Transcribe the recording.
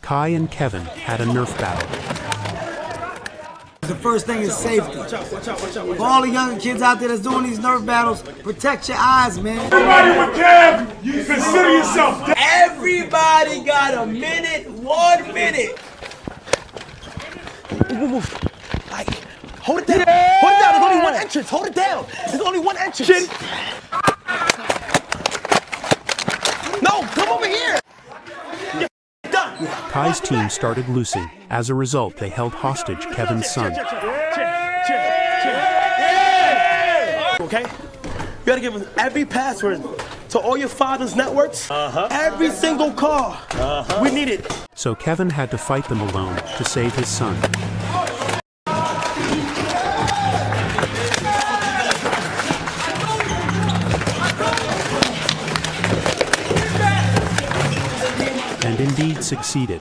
Kai and Kevin had a Nerf battle. The first thing is safety. For all the younger kids out there that's doing these Nerf battles, protect your eyes, man. Everybody with Kev, you consider yourself dead. Everybody got a minute, 1 minute. Like, hold it down. Yeah. Hold it down. There's only one entrance. Hold it down. There's only one entrance. No, come over here. You're done. Kai's team started losing. As a result, they held hostage Kevin's son. Okay? You gotta give them every password to all your father's networks. Every single car. We need it. So Kevin had to fight them alone to save his son. And indeed succeeded.